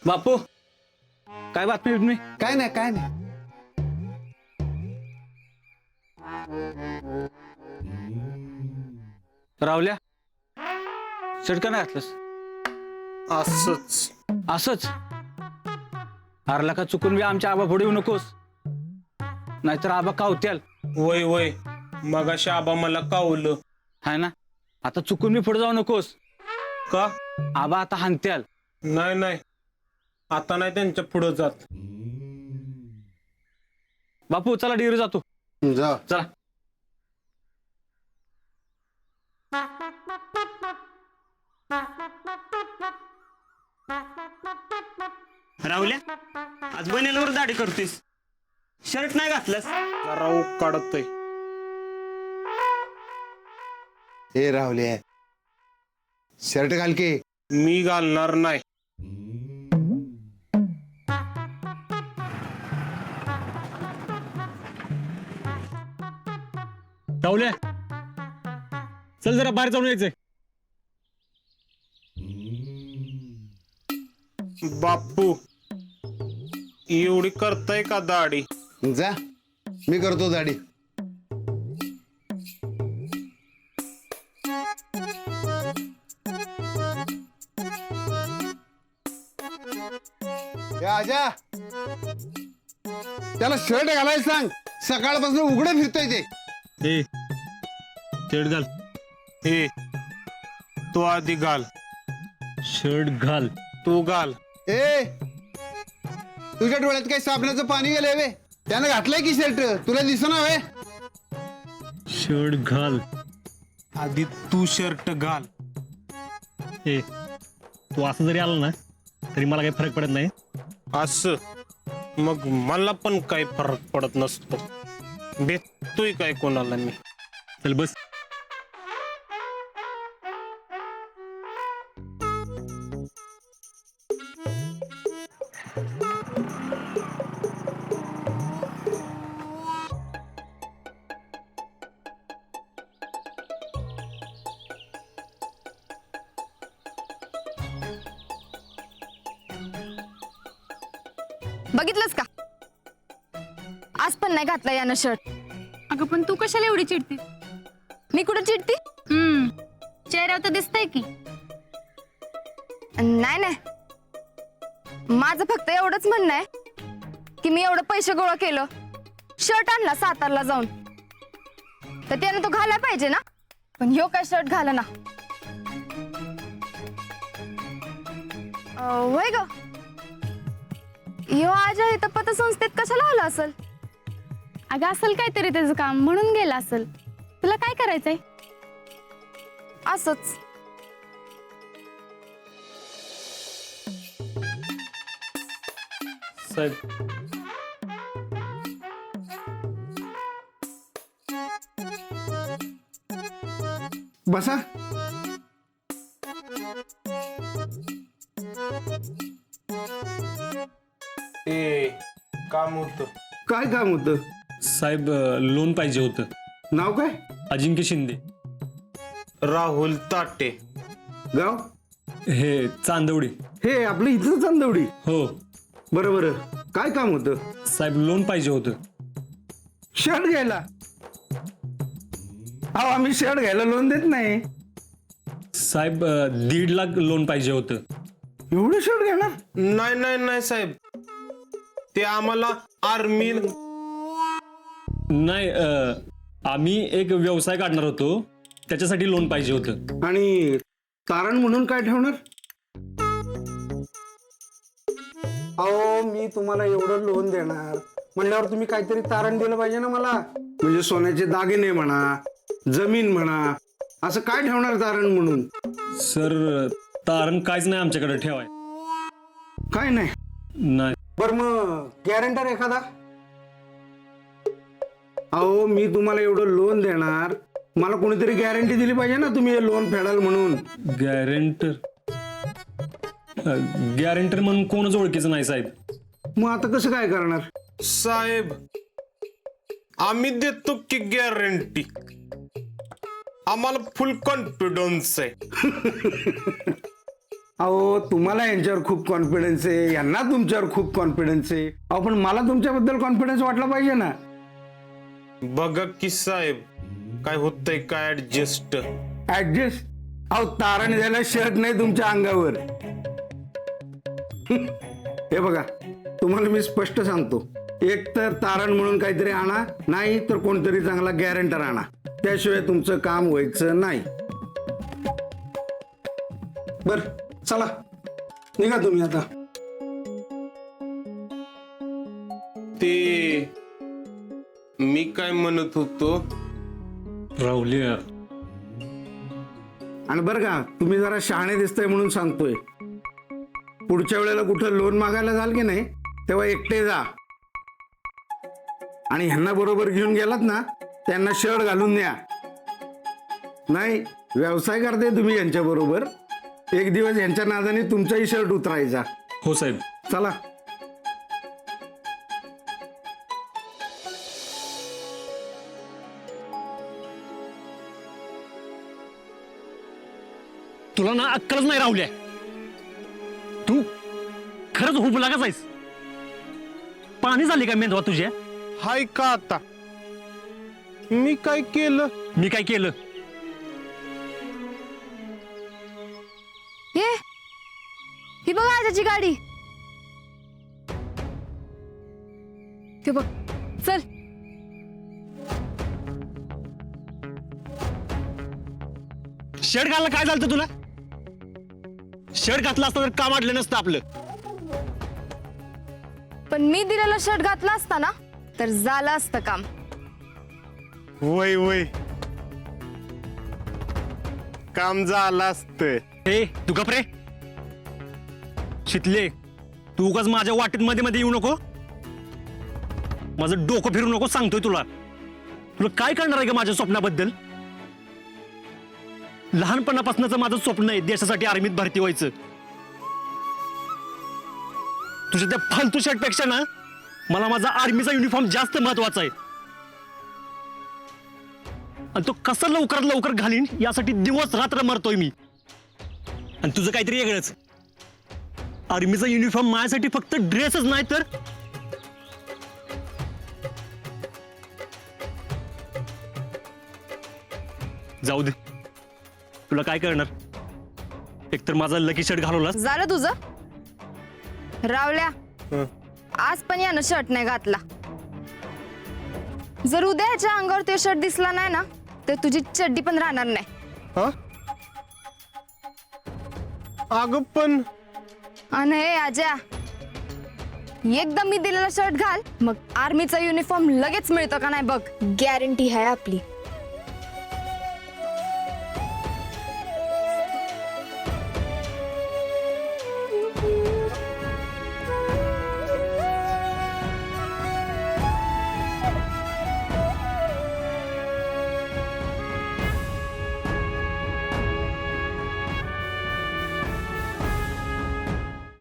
बापू काय बातमी बितमी? काय नाही काय नाही. रावल्या शर्ट का नाही घातलंस? असंच असंच अरला का चुकून बी आमच्या आबा पुढे येऊ नकोस, नाहीतर आबा कावत्याल. वय वय मगाशी आबा मला कावलं. हाय ना, आता चुकून बी पुढे जाऊ नकोस, का? आबा आता हाणत्याल. नाही नाही, आता नाही त्यांच्या पुढं जात. बापू चला डिरी जातो. जा. चला. राहुल्या आज बनेलवर दाढी करतोयस, शर्ट नाही घातलंस. जरा उक काढतोय. हे राहुले, शर्ट घाल की. मी घालणार नाही. राहुल्या चल जरा बाहेर जाऊन यायचंय. बापू एवढी करताय का दाढी? जा, मी करतो दाढी. ए आजा, त्याला शर्ट घालायला सांग. सकाळपासून उघडं फिरतोय ते. ए शर्ट घाल. हे तू आधी घाल. शर्ट घाल. तू घाल. ए तुझ्या डोळ्यात काही साबणाचं पाणी गेलंय वे? त्यानं घातलंय की शर्ट, तुला दिसना वे? शर्ट घाल. आधी तू शर्ट घाल. ए तू असं जरी आला ना तरी मला काही फरक पडत नाही. असं मग मला पण काही फरक पडत नसतो. भेटतोय काय कोणाला मी? चल बस. बघितलंस का, आज पण नाही घातला यानं शर्ट. अगं पण तू कशाला एवढी चिडती? मी कुठं चिडती? चेहऱ्यावर तर दिसतंय की. नाही नाही, माझं फक्त एवढंच म्हणणं आहे की मी एवढं पैसे गोळा केलं, शर्ट आणला सातारला जाऊन, तर त्यानं तो घालायला पाहिजे ना. पण ह्यो काय शर्ट घाला ना. वय ग, ह्यो आज इथं पतसंस्थेत कशाला आला असेल? अगं असेल काहीतरी त्याचं काम म्हणून गेला असेल. तुला काय करायचंय? असंच. साहेब बसा. ए काम होतं. काय काम होतं? साहेब लोन पाहिजे होतं. नाव काय? अजिंक्य शिंदे. राहुल ताटे. गाव? हे चांदवडी. हे आपलं इथलं चांदवडी. हो बरं बरं, काय काम होतं? साहेब लोन पाहिजे होतं. शर्ट घ्यायला? अहो आम्ही शर्ट घ्यायला लोन देत नाही. साहेब 1.5 लाख लोन पाहिजे होतं. एवढं शर्ट घेणार? नाही नाही नाही साहेब, ते आम्हाला आर्मी. नाही आम्ही एक व्यवसाय काढणार होतो, त्याच्यासाठी लोन पाहिजे होतं. आणि तारण म्हणून काय ठेवणार? अहो मी तुम्हाला एवढं लोन देणार म्हणल्यावर तुम्ही काहीतरी तारण दिलं पाहिजे ना मला. म्हणजे सोन्याचे दागिने म्हणा, जमीन म्हणा, असं काय ठेवणार तारण म्हणून? सर तारण काहीच नाही आमच्याकडे ठेवाय. काय नाही? नाही. बरं मग गॅरंटर एखादा? अहो मी तुम्हाला एवढं लोन देणार, मला कोणीतरी गॅरंटी दिली पाहिजे ना तुम्ही हे लोन फेडाल म्हणून. गॅरेंटर? गॅरेंटर म्हणून कोणच ओळखीचं नाही साहेब. मग आता कसं काय करणार? साहेब आम्ही देतो की गॅरंटी. आम्हाला फुल कॉन्फिडन्स आहे. अहो तुम्हाला यांच्यावर खूप कॉन्फिडन्स आहे, यांना तुमच्यावर खूप कॉन्फिडन्स आहे. अहो पण मला तुमच्याबद्दल कॉन्फिडन्स वाटला पाहिजे ना. बघा की साहेब काय होतंय काय ऍडजस्ट. ऍडजस्ट? अहो तारण द्यायला शर्ट नाही तुमच्या अंगावर. हे बघा तुम्हाला मी स्पष्ट सांगतो, एक तर तारण म्हणून काहीतरी आणा, नाही तर कोणतरी चांगला गॅरंटर आणा, त्याशिवाय तुमचं काम व्हायचं नाही. बर चला निघा तुम्ही आता. ते मी काय म्हणत होतो, राहुल्या, आणि बरं का तुम्ही जरा शहाणे दिसतंय म्हणून सांगतोय, पुढच्या वेळेला कुठं लोन मागायला जाल की नाही तेव्हा एकटे जा, आणि ह्यांना बरोबर घेऊन गेलात ना त्यांना शर्ट घालून द्या. नाही व्यवसाय करते तुम्ही यांच्या बरोबर, एक दिवस यांच्या नादाने तुमचाही शर्ट उतरायचा. हो साहेब. चला. तुला ना अक्कलच नाही राहुल्या, तू खरंच हुब लागत आहेस. पाणी झाली का मेंदवा तुझ्या? हाय का आता मी काय केलं? मी काय केलं? ही बघा आजाची गाडी. ते बघ चल. शर्ट घालला काय झालं तुला? शर्ट घातला असता तर काम अडलं नसतं आपलं. पण मी दिलेला शर्ट घातला असता ना तर झालं असतं काम. वय वय काम झालं असतं. ए तू गप्रे शितले, तू उगाच माझ्या वाटेत मध्ये मध्ये येऊ नको. माझं डोकं फिरू नको सांगतोय तुला. तुला काय करणार आहे का माझ्या स्वप्नाबद्दल? लहानपणापासूनच माझं स्वप्न आहे देशासाठी आर्मीत भरती व्हायचं. तुझ्या त्या फालतू शर्ट पेक्षा ना मला माझा आर्मीचा युनिफॉर्म जास्त महत्वाचा आहे. आणि तो कसा लवकरात लवकर घालीन यासाठी दिवस रात्र मरतोय मी. आणि तुझं काहीतरी वेगळंच. आर्मीचा युनिफॉर्म माझ्यासाठी फक्त ड्रेसच नाही तर जाऊ दे, तुला काय करणार. एकतर माझा लकी शर्ट घालवलास. झालं तुझं रावल्या. आज पण यानं शर्ट नाही घातला. जर उद्या याच्या अंगावर ते शर्ट दिसला नाही ना तर तुझी चड्डी पण राहणार नाही. हा अगं पण आणि हे आज्या, एकदा मी दिलेला शर्ट घाल, मग आर्मीचा युनिफॉर्म लगेच मिळतो का नाही बघ. गॅरंटी आहे आपली.